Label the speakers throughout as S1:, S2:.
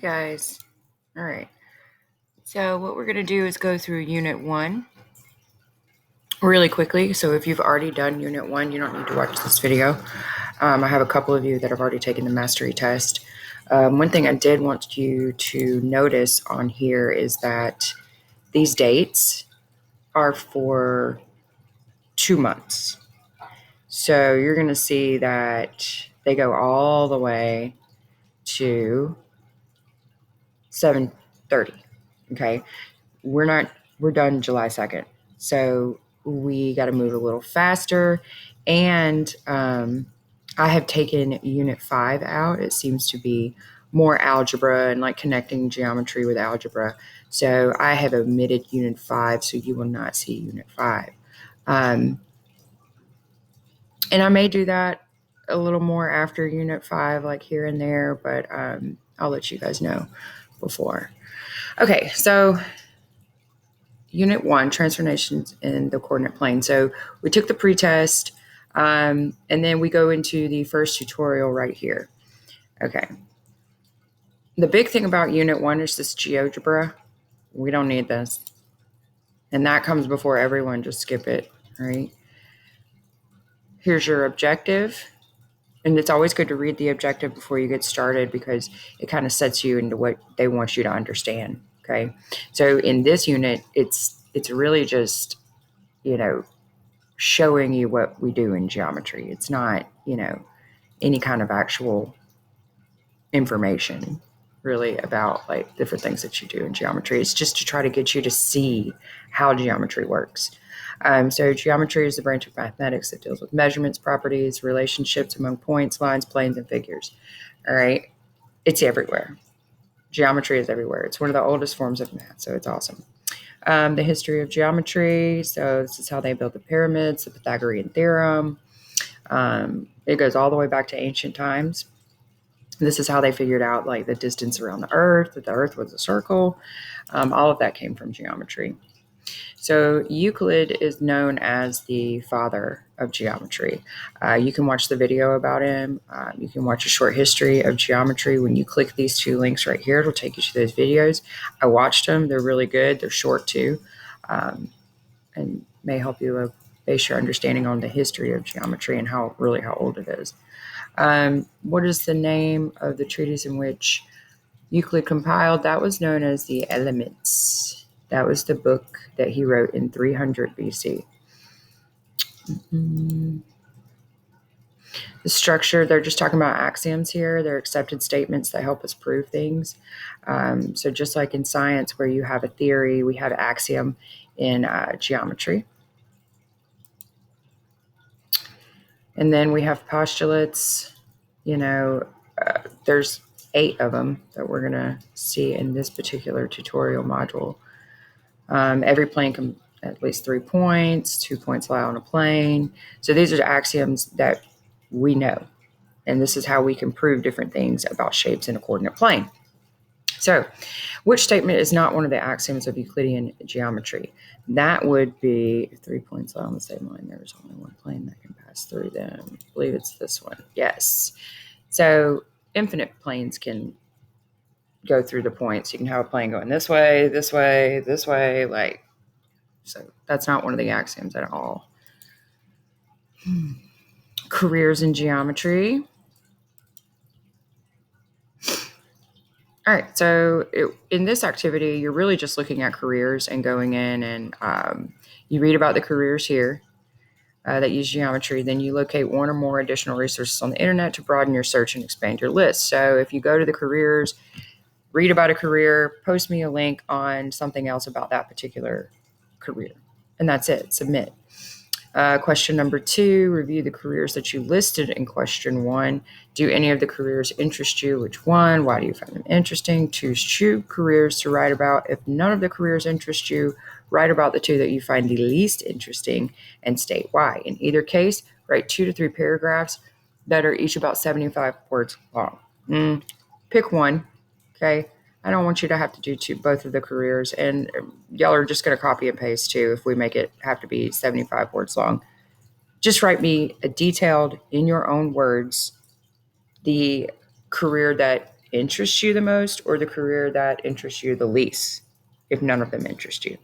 S1: guys. All right. So what we're going to do is go through Unit 1 really quickly. So if you've already done Unit 1, you don't need to watch this video. I have a couple of you that have already taken the mastery test. One thing I did want you to notice on here is that these dates are for 2 months. So you're going to see that they go all the way to 7:30. Okay. We're done July 2nd. So we got to move a little faster. And I have taken Unit 5 out. It seems to be more algebra and like connecting geometry with algebra. So I have omitted Unit 5, so you will not see Unit 5. And I may do that a little more after Unit 5, like here and there, but I'll let you guys know before. Okay, so Unit 1, transformations in the coordinate plane. So we took the pretest, and then we go into the first tutorial right here. Okay. The big thing about Unit 1 is this GeoGebra. We don't need this. And that comes before everyone. Just skip it, right? Here's your objective. And it's always good to read the objective before you get started because it kind of sets you into what they want you to understand. Okay. So in this unit, it's really just, showing you what we do in geometry. It's not, any kind of actual information really about like different things that you do in geometry. It's just to try to get you to see how geometry works. So geometry is the branch of mathematics that deals with measurements, properties, relationships among points, lines, planes, and figures. All right. It's everywhere. Geometry is everywhere. It's one of the oldest forms of math, so it's awesome. The history of geometry. So this is how they built the pyramids, the Pythagorean theorem. It goes all the way back to ancient times. This is how they figured out like the distance around the earth, that the earth was a circle. All of that came from geometry. So Euclid is known as the father of geometry. You can watch the video about him. You can watch a short history of geometry. When you click these two links right here, it'll take you to those videos. I watched them. They're really good. They're short too, and may help you base your understanding on the history of geometry and how old it is. What is the name of the treatise in which Euclid compiled? That was known as the Elements. That was the book that he wrote in 300 BC. The structure, they're just talking about axioms here. They're accepted statements that help us prove things. So just like in science where you have a theory, we have axiom in geometry. And then we have postulates. There's 8 of them that we're going to see in this particular tutorial module. Every plane can at least 3 points, 2 points lie on a plane. So these are axioms that we know. And this is how we can prove different things about shapes in a coordinate plane. So which statement is not one of the axioms of Euclidean geometry? That would be if 3 points lie on the same line, there's only one plane that can pass through them. I believe it's this one. Yes. So infinite planes can go through the points. You can have a plane going this way, this way, this way, like, so that's not one of the axioms at all. Careers in geometry. All right, so in this activity, you're really just looking at careers and going in and you read about the careers here that use geometry. Then you locate one or more additional resources on the internet to broaden your search and expand your list. So if you go to the careers, read about a career, post me a link on something else about that particular career. And that's it. Submit. Question number 2, review the careers that you listed in question 1. Do any of the careers interest you? Which one? Why do you find them interesting? Choose 2 careers to write about. If none of the careers interest you, write about the 2 that you find the least interesting and state why. In either case, write 2 to 3 paragraphs that are each about 75 words long. Pick one. Okay. I don't want you to have to do both of the careers, and y'all are just going to copy and paste too if we make it have to be 75 words long. Just write me a detailed, in your own words, the career that interests you the most or the career that interests you the least, if none of them interest you.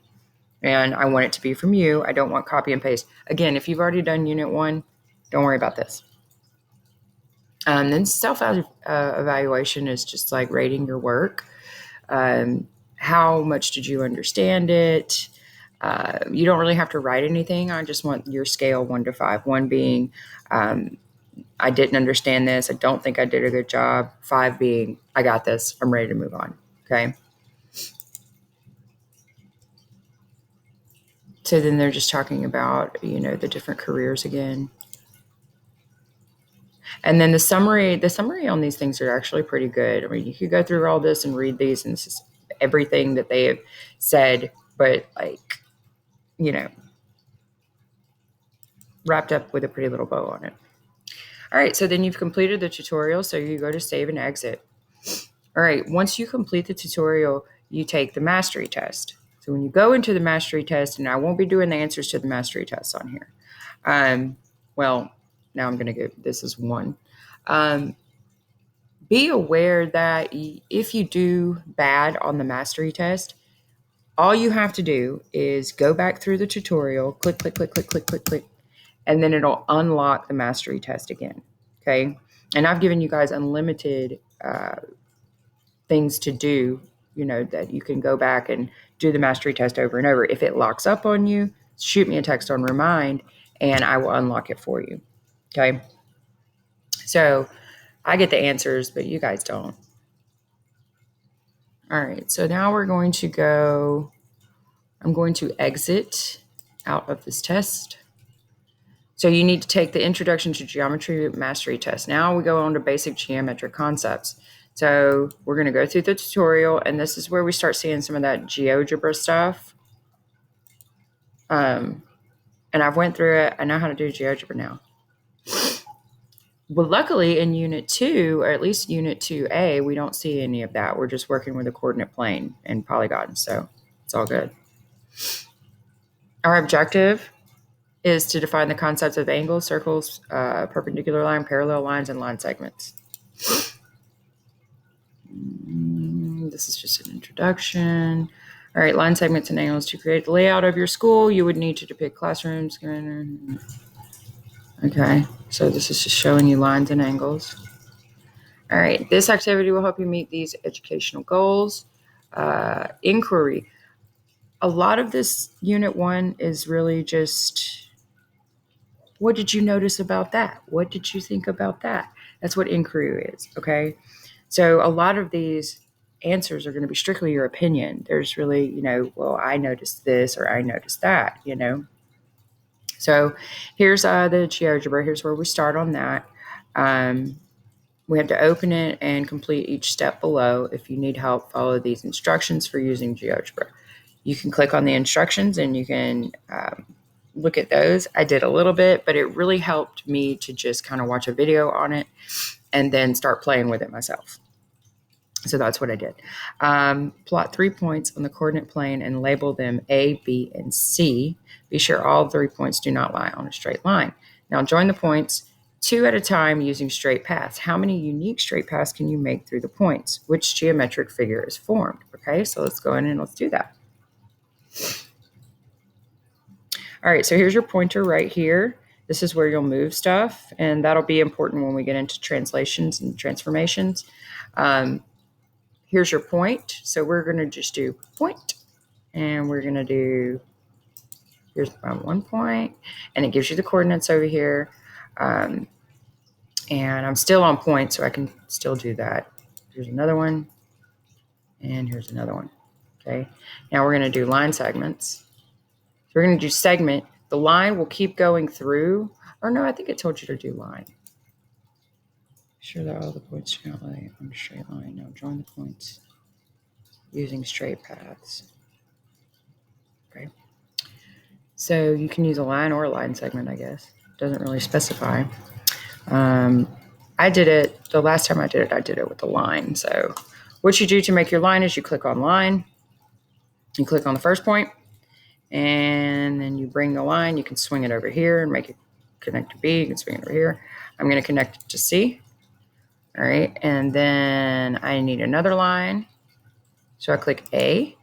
S1: And I want it to be from you. I don't want copy and paste. Again, if you've already done Unit 1, don't worry about this. Then self-evaluation is just like rating your work. How much did you understand it? You don't really have to write anything. I just want your scale 1 to 5. 1 being, I didn't understand this. I don't think I did a good job. 5 being, I got this. I'm ready to move on. Okay. So then they're just talking about, the different careers again. And then the summary on these things are actually pretty good. I mean, you could go through all this and read these, and this is everything that they have said, but wrapped up with a pretty little bow on it. All right, so then you've completed the tutorial, so you go to save and exit. All right, once you complete the tutorial, you take the mastery test. So when you go into the mastery test, and I won't be doing the answers to the mastery tests on here. Well, now I'm going to go, this is 1. Be aware that if you do bad on the mastery test, all you have to do is go back through the tutorial, click, click, click, click, click, click, click, and then it'll unlock the mastery test again. Okay. And I've given you guys unlimited things to do, that you can go back and do the mastery test over and over. If it locks up on you, shoot me a text on Remind and I will unlock it for you. Okay. So I get the answers, but you guys don't. All right. So now I'm going to exit out of this test. So you need to take the Introduction to Geometry Mastery test. Now we go on to basic geometric concepts. So we're going to go through the tutorial, and this is where we start seeing some of that GeoGebra stuff. And I've went through it. I know how to do GeoGebra now. Well, luckily in Unit 2, or at least Unit 2A, we don't see any of that. We're just working with a coordinate plane and polygons, so it's all good. Our objective is to define the concepts of angles, circles, perpendicular line, parallel lines, and line segments. This is just an introduction. All right, line segments and angles. To create the layout of your school, you would need to depict classrooms. Okay, so this is just showing you lines and angles. All right, this activity will help you meet these educational goals. Inquiry. A lot of this Unit 1 is really just, what did you notice about that? What did you think about that? That's what inquiry is, okay? So a lot of these answers are going to be strictly your opinion. There's really, well, I noticed this or I noticed that, So here's the GeoGebra. Here's where we start on that. We have to open it and complete each step below. If you need help, follow these instructions for using GeoGebra. You can click on the instructions and you can look at those. I did a little bit, but it really helped me to just kind of watch a video on it and then start playing with it myself. So that's what I did. Plot 3 points on the coordinate plane and label them A, B, and C. Be sure all 3 points do not lie on a straight line. Now join the points 2 at a time using straight paths. How many unique straight paths can you make through the points? Which geometric figure is formed? Okay, so let's go in and let's do that. All right, so here's your pointer right here. This is where you'll move stuff, and that'll be important when we get into translations and transformations. Here's your point. So we're going to just do point, and we're going to do, here's my 1 point, and it gives you the coordinates over here. And I'm still on point, so I can still do that. Here's another one, and here's another one. Okay, now we're going to do line segments. So we're going to do segment. The line will keep going through, or no, I think it told you to do line. Sure that all the points do not lie on a straight line. Now join the points using straight paths. Okay. So you can use a line or a line segment, I guess. Doesn't really specify. I did it, the last time I did it with the line. So what you do to make your line is you click on line, you click on the first point, and then you bring the line. You can swing it over here and make it connect to B. You can swing it over here. I'm going to connect it to C. All right, and then I need another line. So I click A,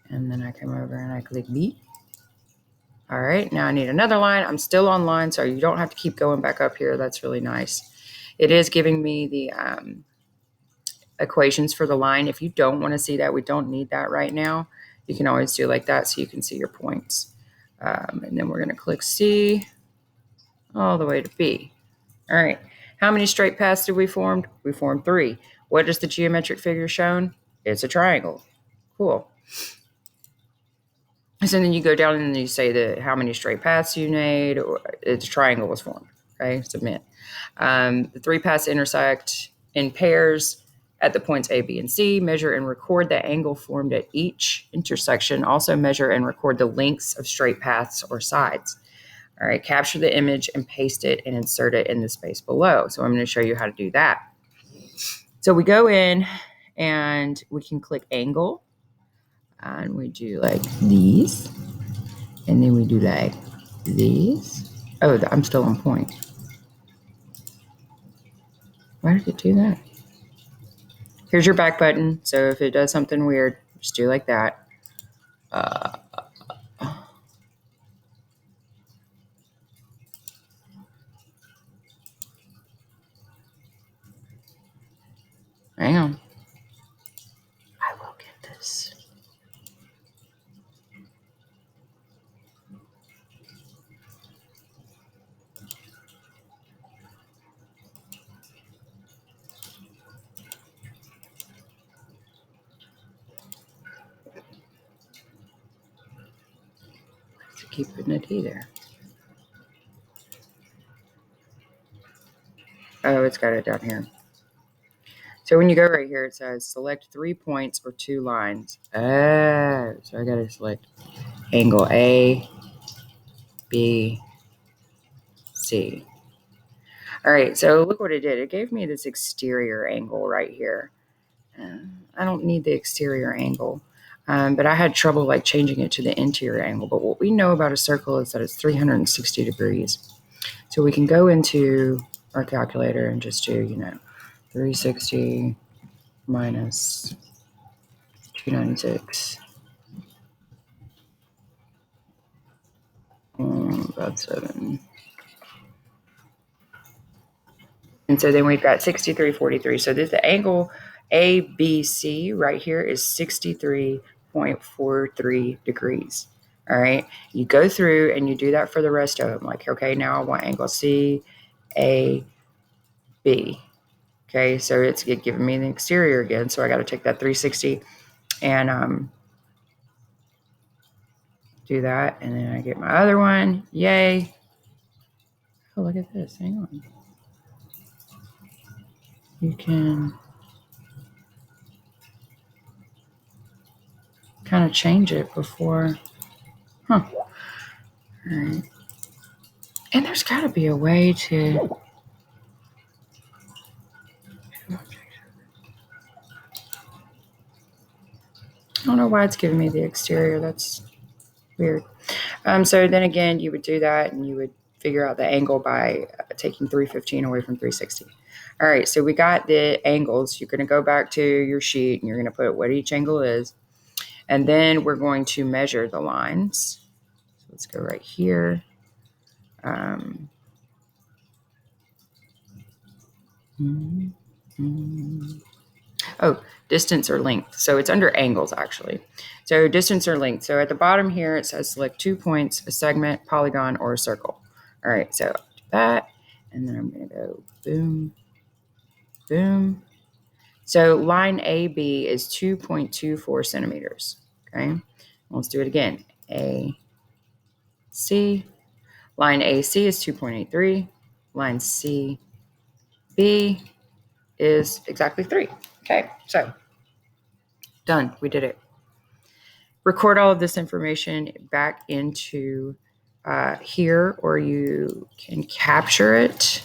S1: and then I come over and I click B. All right, now I need another line. I'm still on line, so you don't have to keep going back up here. That's really nice. It is giving me the equations for the line. If you don't want to see that, we don't need that right now. You can always do like that so you can see your points. And then we're going to click C all the way to B. All right. How many straight paths did we form? We formed 3. What is the geometric figure shown? It's a triangle. Cool. So then you go down and you say how many straight paths you made, or a triangle was formed. Okay, submit. The 3 paths intersect in pairs at the points A, B, and C. Measure and record the angle formed at each intersection. Also measure and record the lengths of straight paths or sides. All right, capture the image and paste it and insert it in the space below. So I'm going to show you how to do that. So we go in and we can click angle, and we do like these, and then we do like these. Oh, I'm still on point. Why did it do that? Here's your back button. So if it does something weird, just do like that. Hang on. I will get this. Let's keep putting a D there. Oh, it's got it down here. So when you go right here, it says select 3 points or 2 lines. Oh, so I got to select angle A, B, C. All right, so look what it did. It gave me this exterior angle right here. I don't need the exterior angle, but I had trouble like changing it to the interior angle. But what we know about a circle is that it's 360 degrees. So we can go into our calculator and just do, 360 minus 296. About 7. And so then we've got 63.43. So this the angle ABC right here is 63.43 degrees. All right. You go through and you do that for the rest of them. Like, okay, now I want angle C, A, B. Okay, so it's giving me the exterior again. So I got to take that 360 and do that. And then I get my other one. Yay. Oh, look at this. Hang on. You can kind of change it before. Huh. All right. And there's got to be a way to. I don't know why it's giving me the exterior. That's weird. So then again, you would do that and you would figure out the angle by taking 315 away from 360. All right, so we got the angles. You're going to go back to your sheet and you're going to put what each angle is. And then we're going to measure the lines. So let's go right here. Oh, distance or length. So it's under angles, actually. So distance or length. So at the bottom here, it says select 2 points, a segment, polygon, or a circle. All right, so do that. And then I'm going to go boom, boom. So line AB is 2.24 centimeters. Okay, let's do it again. AC. Line AC is 2.83. Line CB is exactly 3. Okay, so done. We did it. Record all of this information back into here, or you can capture it.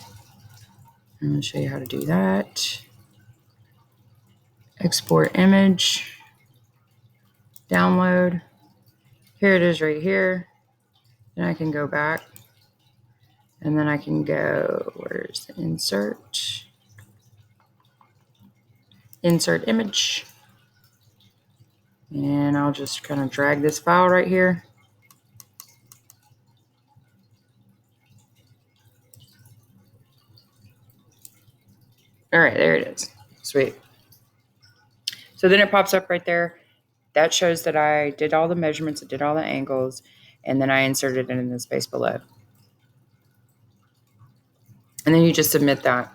S1: I'm going to show you how to do that. Export image, download. Here it is right here. Then I can go back and then I can go, where's the insert? insert image. And I'll just kind of drag this file right here. All right, there it is. Sweet. So then it pops up right there. That shows that I did all the measurements, I did all the angles, and then I inserted it in the space below. And then you just submit that.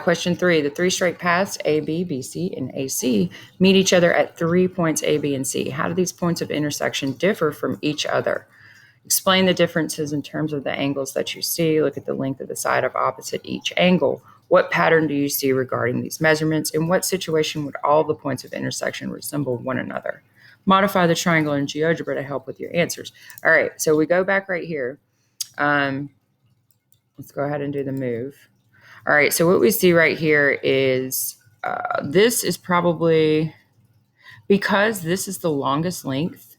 S1: Question 3, the three straight paths, AB, BC, and AC, meet each other at 3 points A, B, and C. How do these points of intersection differ from each other? Explain the differences in terms of the angles that you see. Look at the length of the side of opposite each angle. What pattern do you see regarding these measurements? In what situation would all the points of intersection resemble one another? Modify the triangle in GeoGebra to help with your answers. All right, so we go back right here. Let's go ahead and do the move. All right, so what we see right here is this is probably, because this is the longest length,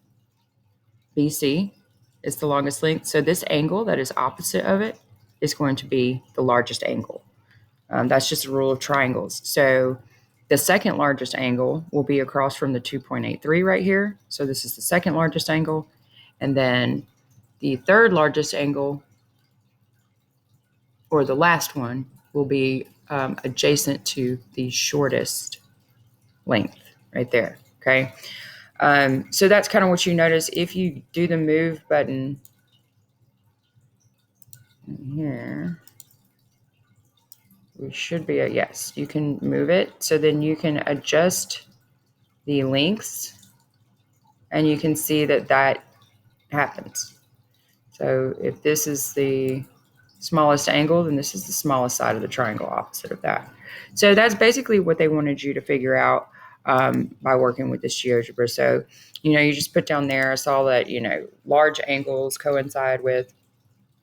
S1: BC is the longest length, so this angle that is opposite of it is going to be the largest angle. That's just a rule of triangles. So the second largest angle will be across from the 2.83 right here. So this is the second largest angle. And then the third largest angle, or the last one, will be adjacent to the shortest length right there. Okay. So that's kind of what you notice. If you do the move button here, we should be yes, you can move it. So then you can adjust the lengths and you can see that that happens. So if this is the smallest angle, then this is the smallest side of the triangle opposite of that. So that's basically what they wanted you to figure out by working with this GeoGebra. So, you just put down there, I saw that, large angles coincide with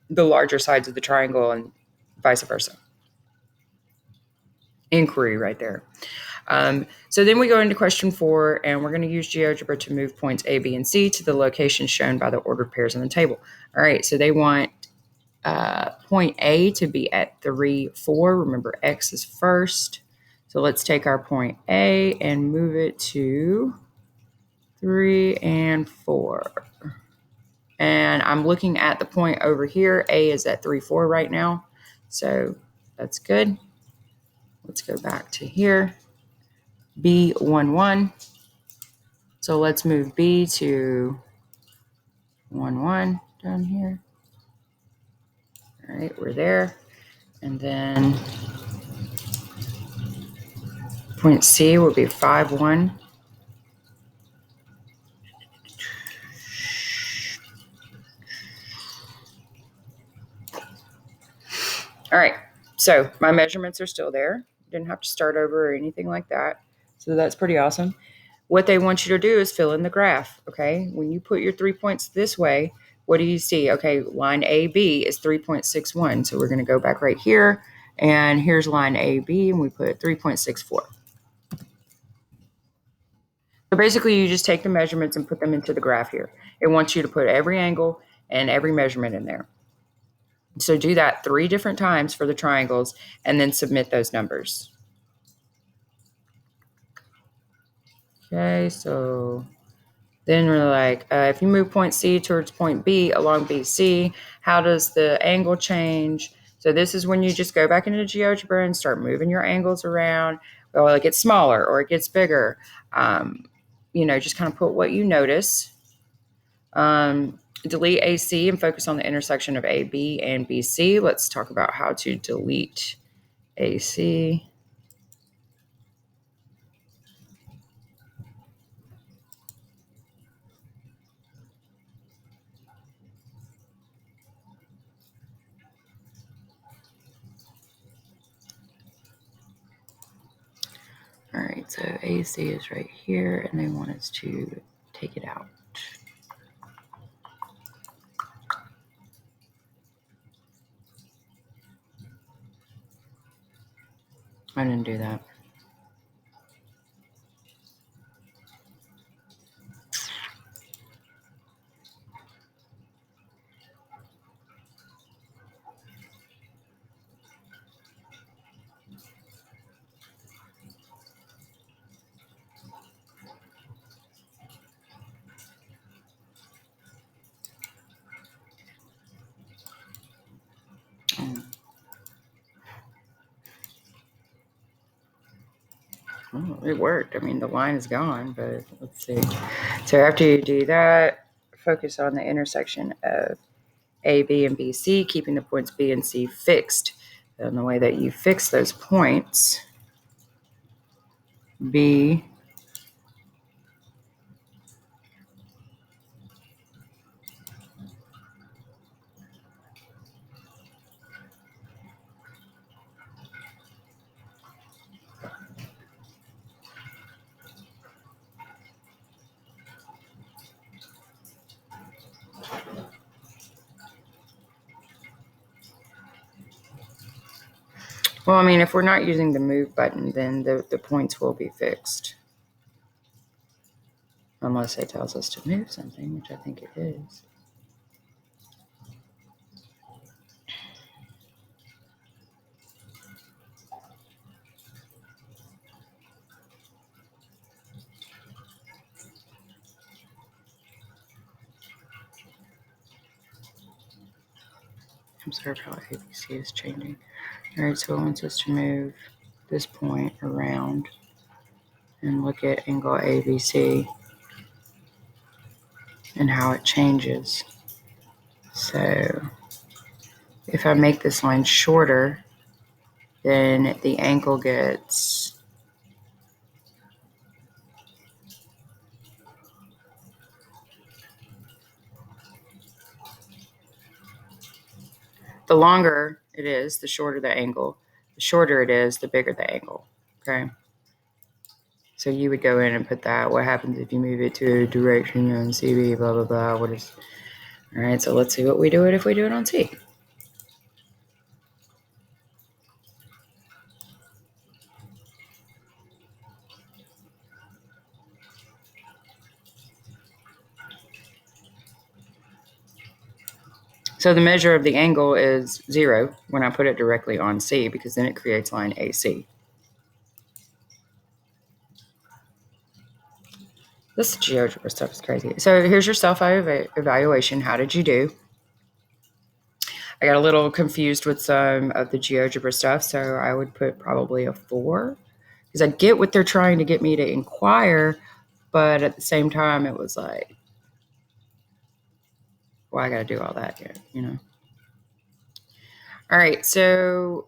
S1: the larger sides of the triangle and vice versa. Inquiry right there. So then we go into question 4, and we're going to use GeoGebra to move points A, B, and C to the locations shown by the ordered pairs in the table. All right, so they want point A to be at 3, 4. Remember, X is first. So let's take our point A and move it to 3 and 4. And I'm looking at the point over here. A is at 3, 4 right now. So that's good. Let's go back to here. B, 1, 1. So let's move B to 1, 1 down here. All right, we're there. And then point C will be 5, 1. All right, so my measurements are still there. Didn't have to start over or anything like that. So that's pretty awesome. What they want you to do is fill in the graph, okay? When you put your 3 points this way, what do you see? Okay, line AB is 3.61. So we're going to go back right here, and here's line AB, and we put 3.64. So basically, you just take the measurements and put them into the graph here. It wants you to put every angle and every measurement in there. So do that 3 different times for the triangles, and then submit those numbers. Okay, so then we're like, if you move point C towards point B along BC, how does the angle change? So this is when you just go back into GeoGebra and start moving your angles around. Well, it gets smaller or it gets bigger. Just kind of put what you notice. Delete AC and focus on the intersection of AB and BC. Let's talk about how to delete AC. All right, so AC is right here, and they want us to take it out. I didn't do that. Oh, it worked. I mean, the line is gone, but let's see. So after you do that, focus on the intersection of A, B, and B, C, keeping the points B and C fixed. And the way that you fix those points, B, well, I mean, if we're not using the move button, then the points will be fixed. Unless it tells us to move something, which I think it is. Observe how ABC is changing. All right, so it wants us to move this point around and look at angle ABC and how it changes. So if I make this line shorter, then the angle gets the longer it is, the shorter the angle. The shorter it is, the bigger the angle. Okay. So you would go in and put that. What happens if you move it to a direction on CB, blah, blah, blah. What is, all right, so let's see what we do it if we do it on C. So the measure of the angle is 0 when I put it directly on C, because then it creates line AC. This GeoGebra stuff is crazy. So here's your self-evaluation. How did you do? I got a little confused with some of the GeoGebra stuff, so I would put probably a 4, because I get what they're trying to get me to inquire, but at the same time, it was like, well, I got to do all that yet, you know? All right, so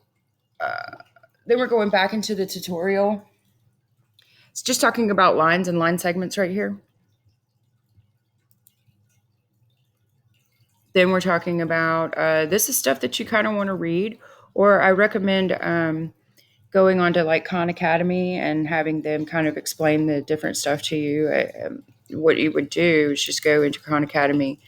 S1: then we're going back into the tutorial. It's just talking about lines and line segments right here. Then we're talking about, this is stuff that you kind of want to read, or I recommend going on to like Khan Academy and having them kind of explain the different stuff to you. What you would do is just go into Khan Academy,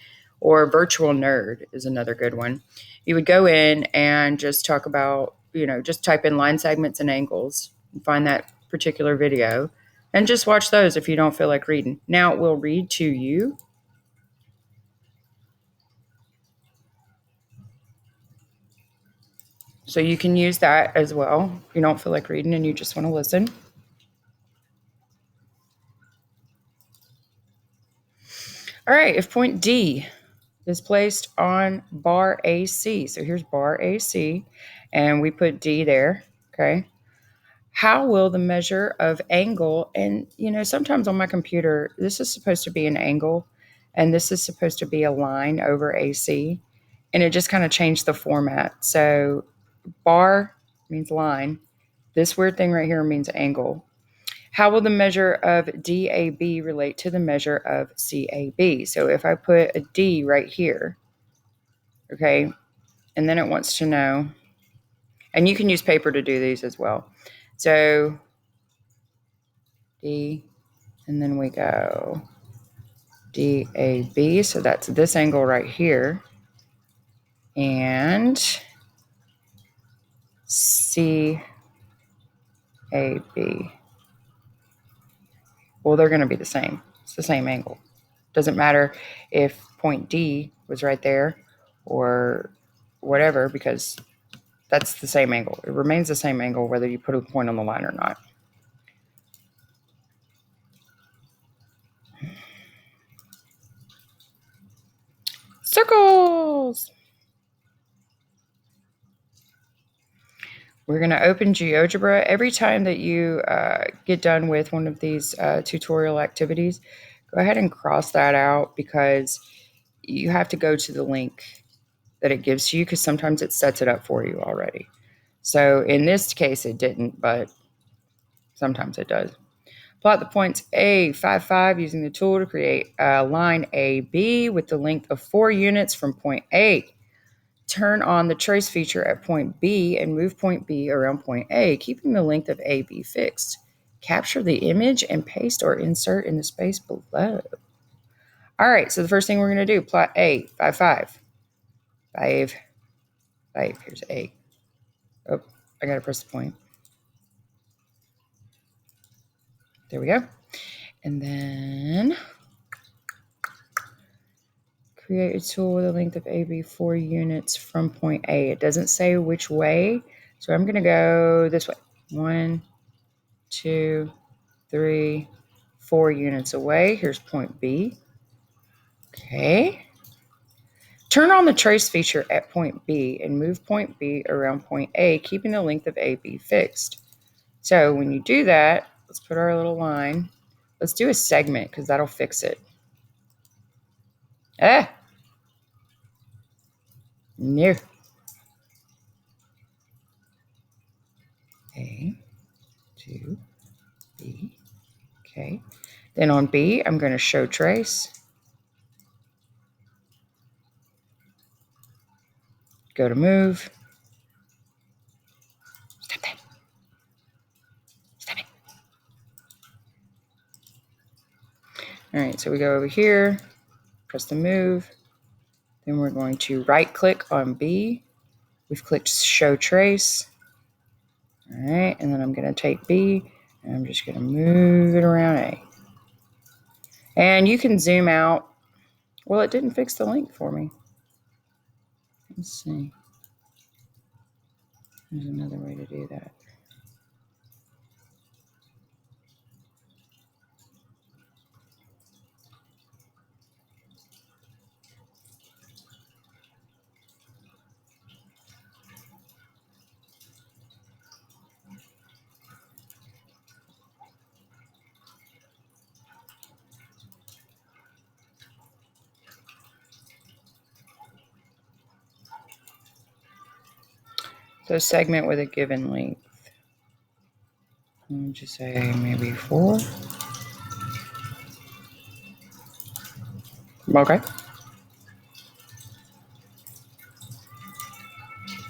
S1: or Virtual Nerd is another good one. You would go in and just talk about, just type in line segments and angles and find that particular video and just watch those if you don't feel like reading. Now it will read to you. So you can use that as well. If you don't feel like reading and you just want to listen. All right, if point D is placed on bar AC, so here's bar AC, and we put D there, okay? How will the measure of angle, and sometimes on my computer, this is supposed to be an angle, and this is supposed to be a line over AC, and it just kind of changed the format. So bar means line. This weird thing right here means angle. How will the measure of DAB relate to the measure of CAB? So if I put a D right here, okay, and then it wants to know, and you can use paper to do these as well. So D, and then we go DAB, so that's this angle right here, and CAB. Well, they're going to be the same. It's the same angle. Doesn't matter if point D was right there or whatever, because that's the same angle. It remains the same angle whether you put a point on the line or not. Circles. We're going to open GeoGebra. Every time that you get done with one of these tutorial activities, go ahead and cross that out because you have to go to the link that it gives you because sometimes it sets it up for you already. So in this case, it didn't, but sometimes it does. Plot the points A, 5, 5 using the tool to create a line AB with the length of 4 units from point A. Turn on the trace feature at point B and move point B around point A, keeping the length of AB fixed. Capture the image and paste or insert in the space below. All right, so the first thing we're going to do, plot A, 5, 5. 5, 5. Here's A. Oh, I got to press the point. There we go. And then create a tool with a length of AB 4 units from point A. It doesn't say which way, so I'm going to go this way. 1, 2, 3, 4 units away. Here's point B. Okay. Turn on the trace feature at point B and move point B around point A, keeping the length of AB fixed. So when you do that, let's put our little line. Let's do a segment because that'll fix it. No. A, 2, B. Okay. Then on B, I'm going to show trace. Go to move. Stop that. Stop it. All right, so we go over here, press the move. Then we're going to right click on B. We've clicked show trace. All right, and then I'm going to take B and I'm just going to move it around A. And you can zoom out. Well, it didn't fix the link for me. Let's see. There's another way to do that. So segment with a given length. Let me just say maybe 4. Okay.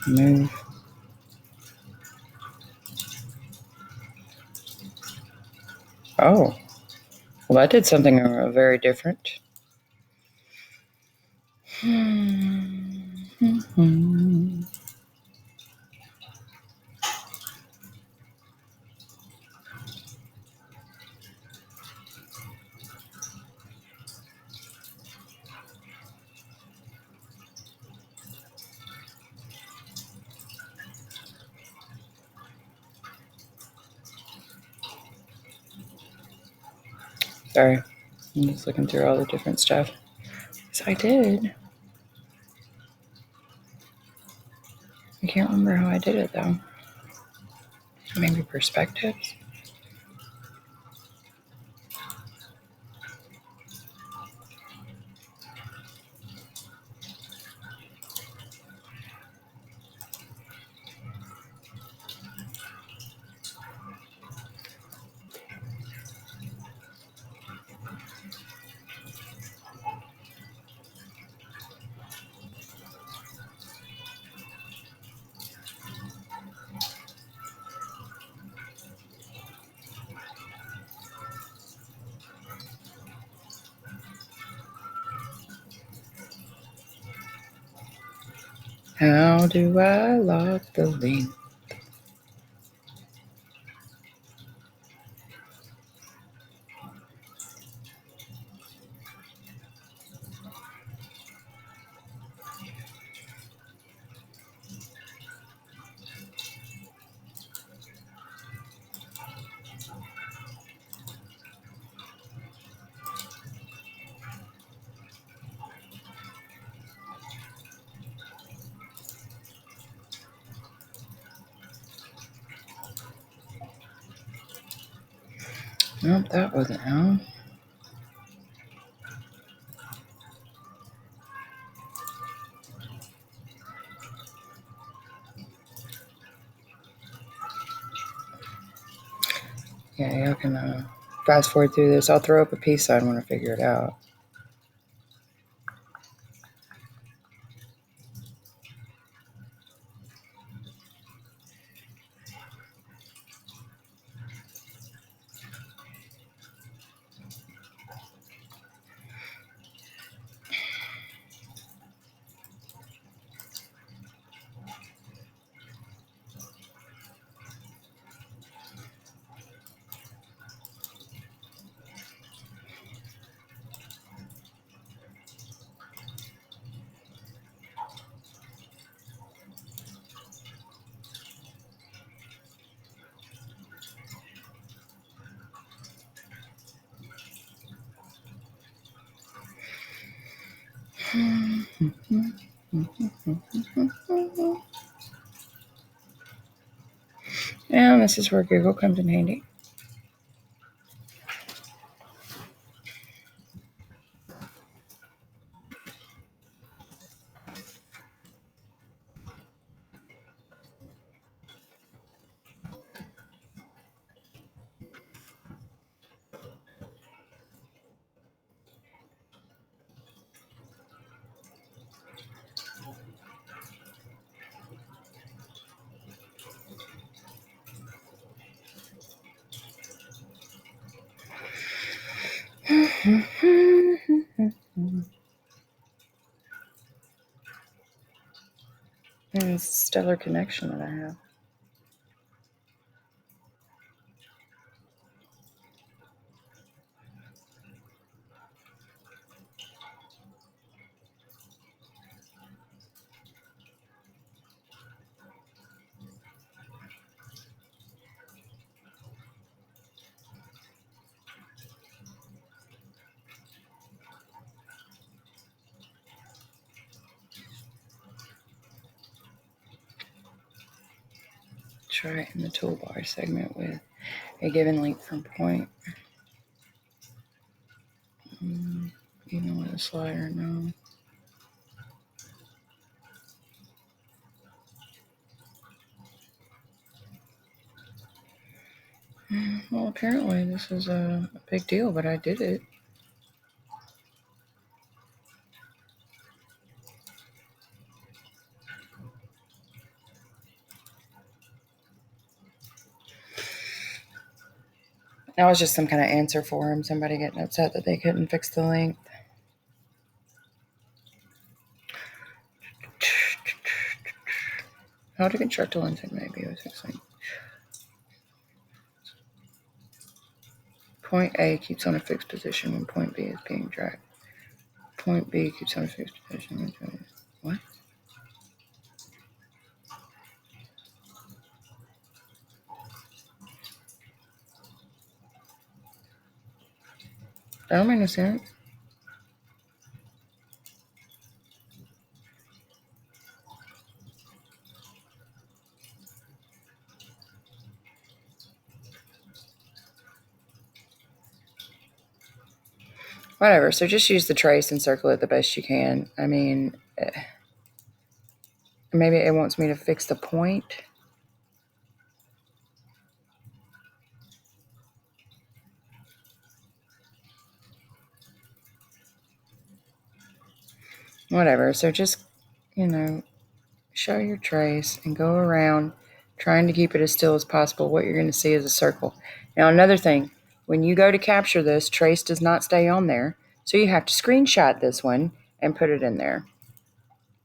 S1: Move. Oh, well, that did something very different. Sorry, I'm just looking through all the different stuff. So I did. I can't remember how I did it though. Maybe perspectives. How do I lock the link? Nope, that wasn't how. Yeah, y'all can fast forward through this. I'll throw up a peace sign when I figure it out. And this is where Google comes in handy. It's a stellar connection that I have. Try it in the toolbar segment with a given length from point. Even with a slider, no. Well, apparently this is a big deal, but I did it. That was just some kind of answer for him. Somebody getting upset that they couldn't fix the length. How to construct a lens maybe was fixing. Point A keeps on a fixed position when point B is being dragged. Point B keeps on a fixed position. What? That don't make no sense. Whatever. So just use the trace and circle it the best you can. I mean, maybe it wants me to fix the point. Whatever. So just, show your trace and go around trying to keep it as still as possible. What you're going to see is a circle. Now, another thing, when you go to capture this, trace does not stay on there. So you have to screenshot this one and put it in there.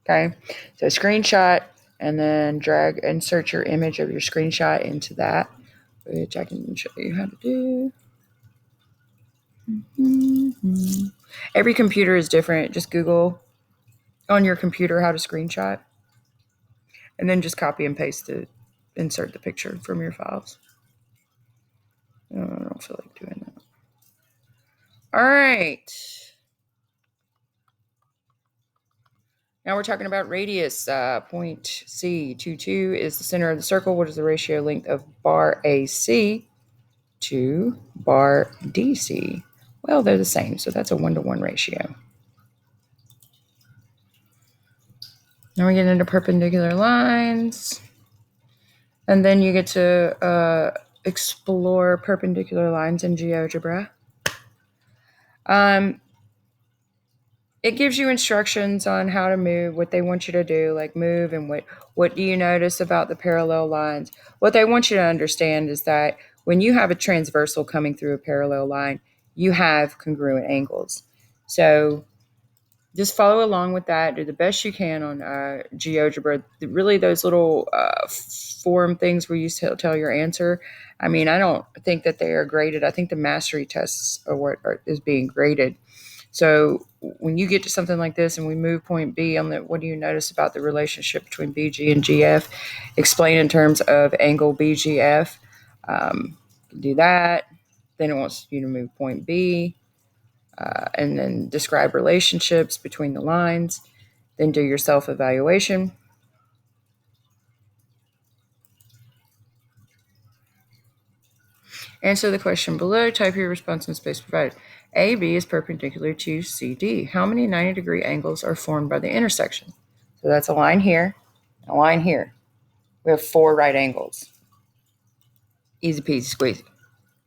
S1: Okay. So screenshot and then drag, insert your image of your screenshot into that, which I can show you how to do. Mm-hmm. Every computer is different. Just Google on your computer how to screenshot, and then just copy and paste it, insert the picture from your files. I don't feel like doing that. All right. Now we're talking about radius. Point C, 22 is the center of the circle. What is the ratio length of bar AC? to bar DC. Well, they're the same, so that's a 1-to-1 ratio. Now we get into perpendicular lines. And then you get to explore perpendicular lines in GeoGebra. It gives you instructions on how to move, what they want you to do, like move, and what do you notice about the parallel lines. What they want you to understand is that when you have a transversal coming through a parallel line, you have congruent angles. So just follow along with that. Do the best you can on GeoGebra. Really, those little form things where you tell your answer. I mean, I don't think that they are graded. I think the mastery tests are what is being graded. So when you get to something like this and we move point B on the, what do you notice about the relationship between BG and GF? Explain in terms of angle BGF. Do that. Then it wants you to move point B. And then describe relationships between the lines. Then do your self-evaluation. Answer the question below. Type your response in space provided. AB is perpendicular to CD. How many 90-degree angles are formed by the intersection? So that's a line here, a line here. We have 4 right angles. Easy peasy squeezy.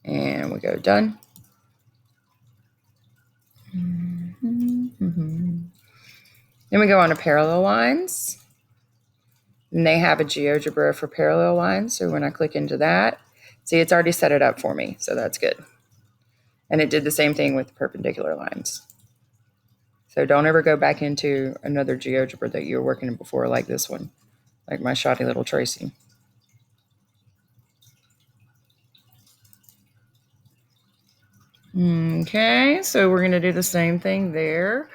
S1: And we go done. Then we go on to parallel lines. And they have a GeoGebra for parallel lines. So when I click into that, see, it's already set it up for me. So that's good. And it did the same thing with perpendicular lines. So don't ever go back into another GeoGebra that you were working in before, like this one, like my shoddy little Tracy. Okay, so we're going to do the same thing there.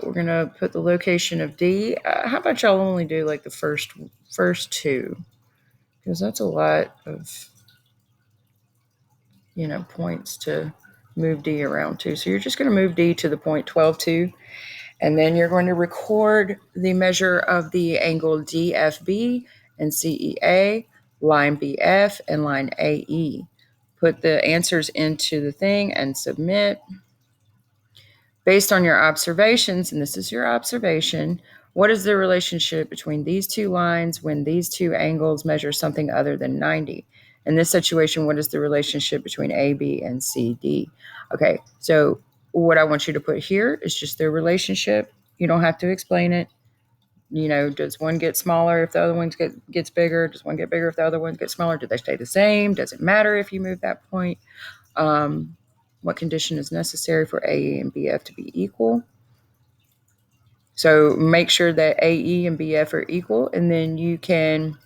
S1: We're going to put the location of D. How about y'all only do like the first 2? Because that's a lot of, points to move D around to. So you're just going to move D to the point 12,2. And then you're going to record the measure of the angle DFB and CEA, line BF, and line AE. Put the answers into the thing and submit. Based on your observations, and this is your observation, what is the relationship between these 2 lines when these 2 angles measure something other than 90? In this situation, what is the relationship between AB and CD? Okay, so what I want you to put here is just their relationship. You don't have to explain it. Does one get smaller if the other one gets bigger? Does one get bigger if the other one gets smaller? Do they stay the same? Does it matter if you move that point? What condition is necessary for AE and BF to be equal? So make sure that AE and BF are equal, and then you can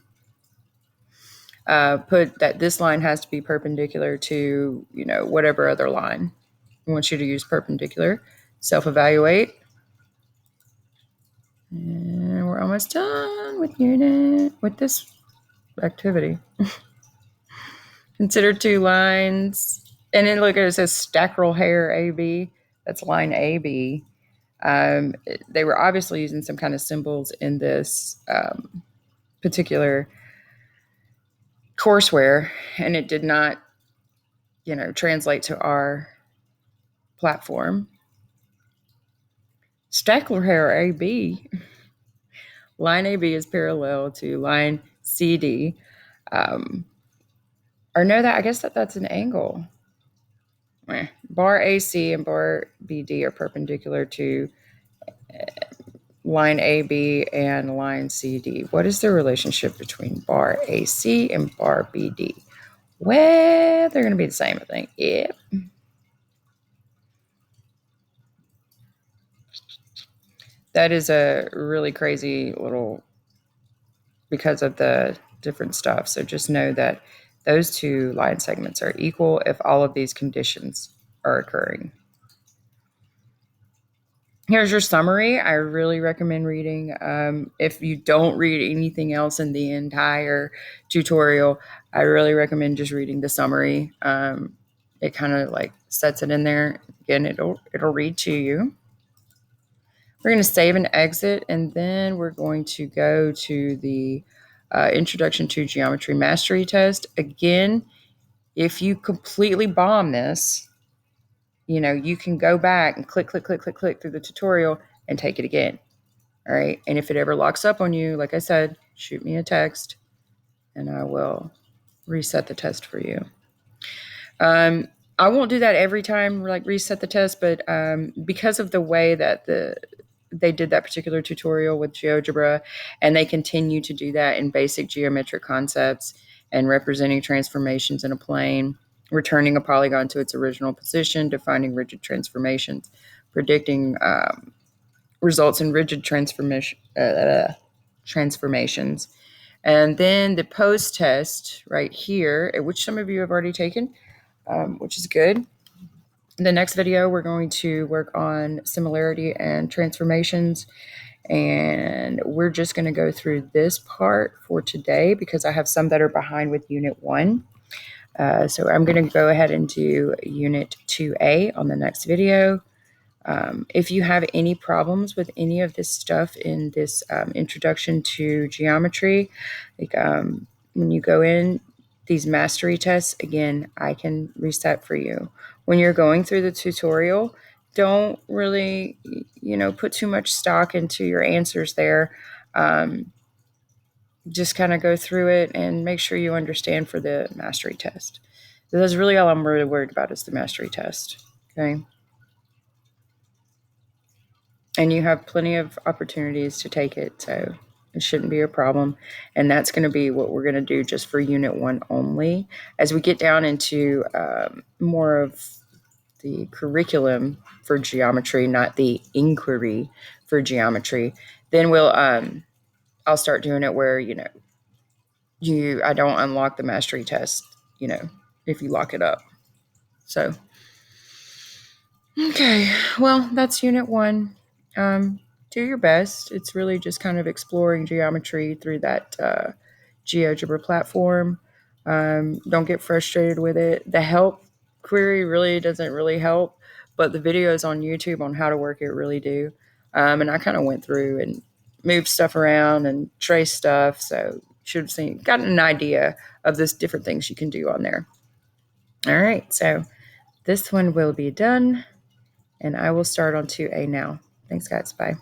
S1: put that this line has to be perpendicular to, whatever other line. I want you to use perpendicular. Self-evaluate. And we're almost done with this activity. Consider 2 lines. And then look at it, says stackrel hair AB. That's line AB. They were obviously using some kind of symbols in this particular courseware, and it did not, translate to our platform. Stackler hair AB. Line AB is parallel to line CD. Or no, I guess that's an angle. Bar AC and bar BD are perpendicular to line AB and line CD. What is the relationship between bar AC and bar BD? Well, they're going to be the same, I think. Yep. That is a really crazy little, because of the different stuff. So just know that those 2 line segments are equal if all of these conditions are occurring. Here's your summary. I really recommend reading. If you don't read anything else in the entire tutorial, I really recommend just reading the summary. It kind of like sets it in there. Again, it'll read to you. We're going to save and exit, and then we're going to go to the Introduction to Geometry Mastery test. Again, If you completely bomb this, you can go back and click through the tutorial and take it again. All right. And if it ever locks up on you, like I said, shoot me a text and I will reset the test for you. I won't do that every time, like reset the test, but because of the way that they did that particular tutorial with GeoGebra, and they continue to do that in basic geometric concepts and representing transformations in a plane, returning a polygon to its original position, defining rigid transformations, predicting results in rigid transformations. And then the post test right here, which some of you have already taken, which is good. In the next video, we're going to work on similarity and transformations. And we're just going to go through this part for today because I have some that are behind with Unit 1. So I'm going to go ahead and do Unit 2A on the next video. If you have any problems with any of this stuff in this introduction to geometry, like when you go in these mastery tests, again, I can reset for you. When you're going through the tutorial, don't really, put too much stock into your answers there. Just kind of go through it and make sure you understand for the mastery test. That's really all I'm really worried about is the mastery test. Okay. And you have plenty of opportunities to take it, so it shouldn't be a problem. And that's going to be what we're going to do just for Unit 1 only. As we get down into more of the curriculum for geometry, not the inquiry for geometry, then I'll start doing it where, I don't unlock the mastery test, if you lock it up. So, okay, well, that's Unit 1. Do your best. It's really just kind of exploring geometry through that GeoGebra platform. Don't get frustrated with it. The help query really doesn't really help, but the videos on YouTube on how to work it really do. And I kind of went through and moved stuff around and traced stuff, so should have gotten an idea of this different things you can do on there. All right, so this one will be done, and I will start on 2A now. Thanks, guys. Bye.